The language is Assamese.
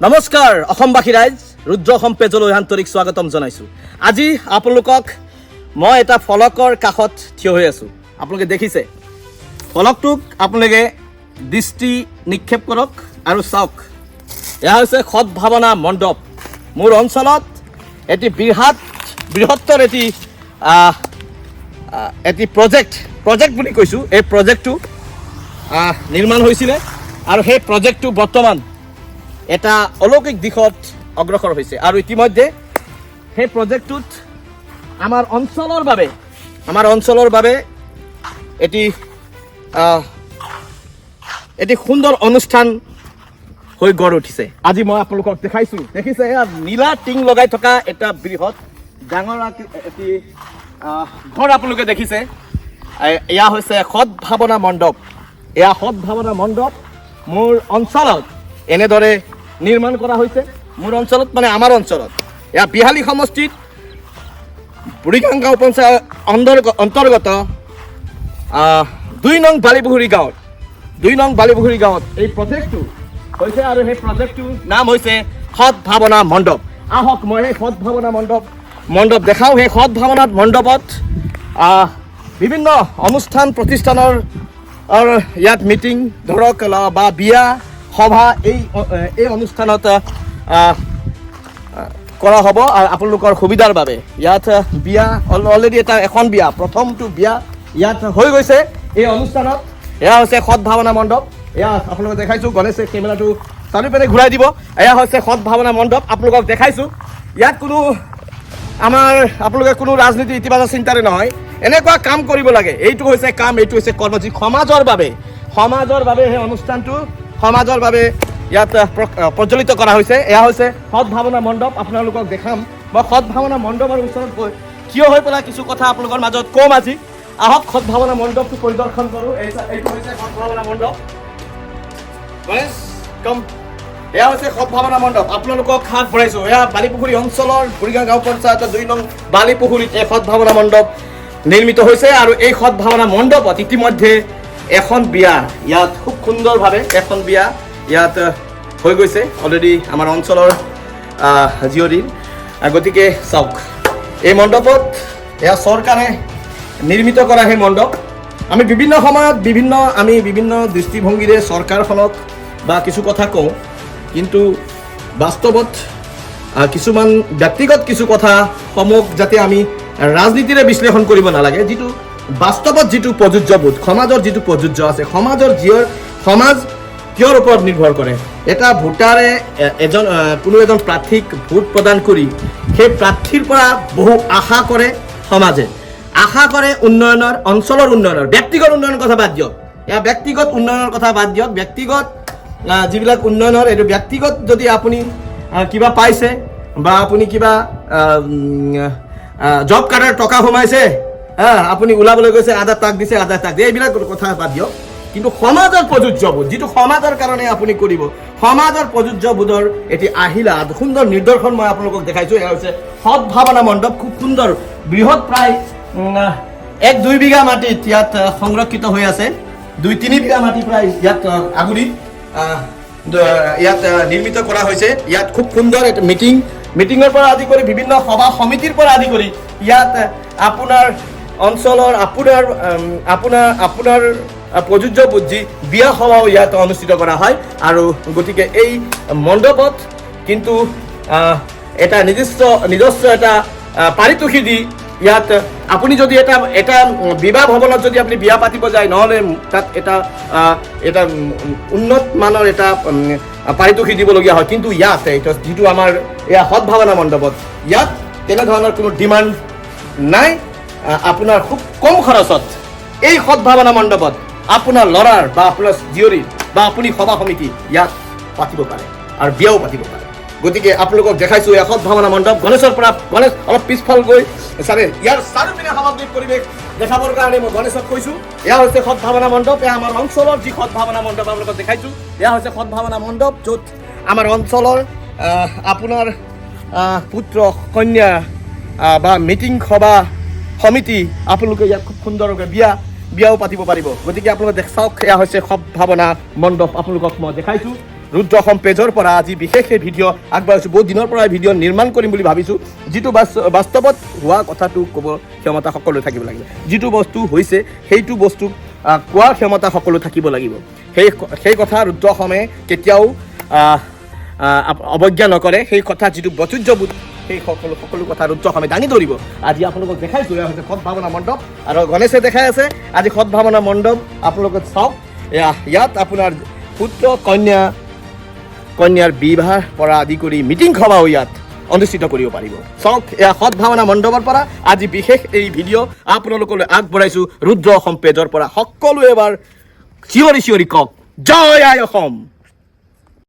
নমস্কাৰ অসমবাসী ৰাইজ, ৰুদ্ৰ অসম পেজলৈ আন্তৰিক স্বাগতম জনাইছোঁ। আজি আপোনালোকক মই এটা ফলকৰ কাষত থিয় হৈ আছোঁ। আপোনালোকে দেখিছে ফলকটোক আপোনালোকে দৃষ্টি নিক্ষেপ কৰক আৰু চাওক। এয়া হৈছে সদ্ভাৱনা মণ্ডপ। মোৰ অঞ্চলত এটি বৃহত্তৰ এটি প্ৰজেক্ট বুলি কৈছোঁ। এই প্ৰজেক্টটো নিৰ্মাণ হৈছিলে আৰু সেই প্ৰজেক্টটো বৰ্তমান এটা অলৌকিক দিশত অগ্ৰসৰ হৈছে আৰু ইতিমধ্যে সেই প্ৰজেক্টটোত আমাৰ অঞ্চলৰ বাবে এটি সুন্দৰ অনুষ্ঠান হৈ গঢ় উঠিছে। আজি মই আপোনালোকক দেখাইছোঁ। দেখিছে এয়া নীলা টিং লগাই থকা এটা বৃহৎ ডাঙৰ এটি ঘৰ আপোনালোকে দেখিছে। এয়া হৈছে সদ্ভাৱনা মণ্ডপ। এয়া সদ্ভাৱনা মণ্ডপ মোৰ অঞ্চলত এনেদৰে নিৰ্মাণ কৰা হৈছে। মোৰ অঞ্চলত মানে আমাৰ অঞ্চলত এয়া বিহালী সমষ্টিত বুঢ়ীগাং গাঁও পঞ্চায়ত অন্তৰ্গত 2 নং বালিপুখুৰী গাঁৱত এই প্ৰজেক্টটো হৈছে আৰু সেই প্ৰজেক্টটোৰ নাম হৈছে সদ্ভাৱনা মণ্ডপ। আহক মই সেই সদ্ভাৱনা মণ্ডপ দেখাওঁ। সেই সদ্ভাৱনা মণ্ডপত বিভিন্ন অনুষ্ঠান প্ৰতিষ্ঠানৰ ইয়াত মিটিং ধৰক বা বিয়া সভা এই অনুষ্ঠানত কৰা হ'ব আৰু আপোনালোকৰ সুবিধাৰ বাবে। ইয়াত বিয়া অলৰেডি এখন বিয়া, প্ৰথমটো বিয়া ইয়াত হৈ গৈছে এই অনুষ্ঠানত। এয়া হৈছে সদ্ভাৱনা মণ্ডপ। এয়া আপোনালোকক দেখাইছোঁ। গণেশে কেমেৰাটো চাৰিওপিনে ঘূৰাই দিব। এয়া হৈছে সদ্ভাৱনা মণ্ডপ। আপোনালোকক দেখাইছোঁ। ইয়াত আপোনালোকে কোনো ৰাজনীতি ইতিবাচক চিন্তাৰে নহয়, এনেকুৱা কাম কৰিব লাগে। এইটো হৈছে কাম, এইটো হৈছে কৰ্মজীৱী সমাজৰ বাবে সেই অনুষ্ঠানটো সমাজৰ বাবে ইয়াত প্ৰজ্বলিত কৰা হৈছে। এয়া হৈছে সদ্ভাৱনা মণ্ডপ। আপোনালোকক দেখাম মই সদ্ভাৱনা মণ্ডপৰ ওচৰত গৈ থিয় হৈ পেলাই কিছু কথা আপোনালোকৰ মাজত কম আজি। আহক সদ্ভাৱনা মণ্ডপটো পৰিদৰ্শন কৰোঁ। এইটো হৈছে সদ্ভাৱনা মণ্ডপ। এয়া হৈছে সদ্ভাৱনা মণ্ডপ। আপোনালোকক সাজ ভৰাইছোঁ। এয়া বালিপুখুৰী অঞ্চলৰ বুঢ়ীগাং গাঁও পঞ্চায়তৰ 2 নং বালিপুখুৰীত এই সদ্ভাৱনা মণ্ডপ নিৰ্মিত হৈছে আৰু এই সদ্ভাৱনা মণ্ডপত ইতিমধ্যে এখন বিয়া ইয়াত খুব সুন্দৰভাৱে এখন বিয়া ইয়াত হৈ গৈছে অলৰেডি আমাৰ অঞ্চলৰ জীয়ৰীৰ। গতিকে চাওক, এই মণ্ডপত এয়া চৰকাৰে নিৰ্মিত কৰা সেই মণ্ডপ। আমি বিভিন্ন সময়ত বিভিন্ন দৃষ্টিভংগীৰে চৰকাৰখনক বা কিছু কথা কওঁ, কিন্তু বাস্তৱত কিছুমান ব্যক্তিগত কিছু কথাসমূহ যাতে আমি ৰাজনীতিৰে বিশ্লেষণ কৰিব নালাগে। যিটো বাস্তৱত যিটো প্ৰযোজ্যবোধ, সমাজৰ যিটো প্ৰযোজ্য আছে, সমাজ কিয়ৰ ওপৰত নিৰ্ভৰ কৰে। এটা ভোটাৰে কোনো এজন প্ৰাৰ্থীক ভোট প্ৰদান কৰি সেই প্ৰাৰ্থীৰ পৰা বহু আশা কৰে। সমাজে আশা কৰে উন্নয়নৰ, অঞ্চলৰ উন্নয়নৰ, ব্যক্তিগত উন্নয়নৰ কথা বাদ দিয়ক। ব্যক্তিগত উন্নয়নৰ কথা বাদ দিয়ক। ব্যক্তিগত যিবিলাক উন্নয়নৰ, এইটো ব্যক্তিগত যদি আপুনি কিবা পাইছে বা আপুনি কিবা জব কাৰ্ডৰ টকা সোমাইছে, আপুনি ওলাবলৈ গৈছে, আধা তাক দিছে, আধা তাক দিয়ে, এইবিলাক কথা বাদ দিয়ক। কিন্তু সমাজৰ প্ৰযোজ্যবোধ, যিটো সমাজৰ কাৰণে আপুনি কৰিব, সমাজৰ প্ৰযোজ্যবোধৰ এটি আহিলা সুন্দৰ নিদৰ্শন মই আপোনালোকক দেখাইছোঁ। এয়া হৈছে সদ্ভাৱনা মণ্ডপ। খুব সুন্দৰ বৃহৎ, প্ৰায় 1-2 বিঘা মাটিত ইয়াত সংৰক্ষিত হৈ আছে। 2-3 বিঘা মাটি প্ৰায় ইয়াত আগুৰিত ইয়াত নিৰ্মিত কৰা হৈছে। ইয়াত খুব সুন্দৰ এটা মিটিঙৰ পৰা আদি কৰি বিভিন্ন সভা সমিতিৰ পৰা আদি কৰি ইয়াত আপোনাৰ অঞ্চলৰ আপোনাৰ প্ৰযোজ্য বুদ্ধি বিয়া সভাও ইয়াত অনুষ্ঠিত কৰা হয়। আৰু গতিকে এই মণ্ডপত কিন্তু এটা নিজস্ব এটা পাৰিতোষিক দি ইয়াত আপুনি যদি এটা বিবাহ ভৱনত যদি আপুনি বিয়া পাতিব যায়, নহ'লে তাত এটা উন্নত মানৰ এটা পাৰিতোষিক দিবলগীয়া হয়। কিন্তু ইয়াত যিটো আমাৰ এয়া সদ্ভাৱনা মণ্ডপত ইয়াত তেনেধৰণৰ কোনো ডিমাণ্ড নাই। আপোনাৰ খুব কম খৰচত এই সদ্ভাৱনা মণ্ডপত আপোনাৰ ল'ৰাৰ বা আপোনাৰ জীয়ৰীৰ বা আপুনি সভা সমিতি ইয়াত পাতিব পাৰে আৰু বিয়াও পাতিব পাৰে। গতিকে আপোনালোকক দেখাইছোঁ এয়া সদ্ভাৱনা মণ্ডপ। গণেশ অলপ পিছফাল গৈ চাৰে ইয়াৰ চাৰিওপিনে সামগ্ৰিক পৰিৱেশ দেখাবৰ কাৰণে মই গণেশক কৈছোঁ। এয়া হৈছে সদ্ভাৱনা মণ্ডপ। এয়া আমাৰ অঞ্চলৰ যি সদ্ভাৱনা মণ্ডপ আপোনালোকক দেখাইছোঁ। এয়া হৈছে সদ্ভাৱনা মণ্ডপ, য'ত আমাৰ অঞ্চলৰ আপোনাৰ পুত্ৰ কন্যা বা মিটিং সভা সমিতি আপোনালোকে ইয়াত খুব সুন্দৰকৈ বিয়াও পাতিব পাৰিব। গতিকে আপোনালোকে চাওক, এয়া হৈছে সদ্ভাৱনা মণ্ডপ। আপোনালোকক মই দেখাইছোঁ। ৰুদ্ৰ অসম পেজৰ পৰা আজি বিশেষ এই ভিডিঅ' আগবাঢ়িছোঁ। বহুত দিনৰ পৰা ভিডিঅ' নিৰ্মাণ কৰিম বুলি ভাবিছোঁ, যিটো বাস্তৱত হোৱা কথাটো ক'ব ক্ষমতা সকলো থাকিব লাগিব। যিটো বস্তু হৈছে সেইটো বস্তুক কোৱাৰ ক্ষমতা সকলো থাকিব লাগিব। সেই কথা ৰুদ্ৰ অসমে কেতিয়াও অৱজ্ঞা নকৰে। সেই কথা যিটো প্ৰাচুৰ্যবোধ সেই সকলো কথা ৰুদ্ৰ অসমে দাঙি ধৰিব। আজি আপোনালোকক দেখাইছোঁ, এয়া হৈছে সদ্ভাৱনা মণ্ডপ আৰু গণেশে দেখাই আছে আজি সদ্ভাৱনা মণ্ডপ। আপোনালোকে চাওক, ইয়াত আপোনাৰ পুত্ৰ কন্যাৰ বিবাহৰ পৰা আদি কৰি মিটিং সভাও ইয়াত অনুষ্ঠিত কৰিব পাৰিব। চাওক, এয়া সদ্ভাৱনা মণ্ডপৰ পৰা আজি বিশেষ এই ভিডিঅ' আপোনালোকলৈ আগবঢ়াইছোঁ ৰুদ্ৰ অসম পেজৰ পৰা। সকলোৱে এবাৰ চিঞৰি চিঞৰি কওক, জয় আই অসম।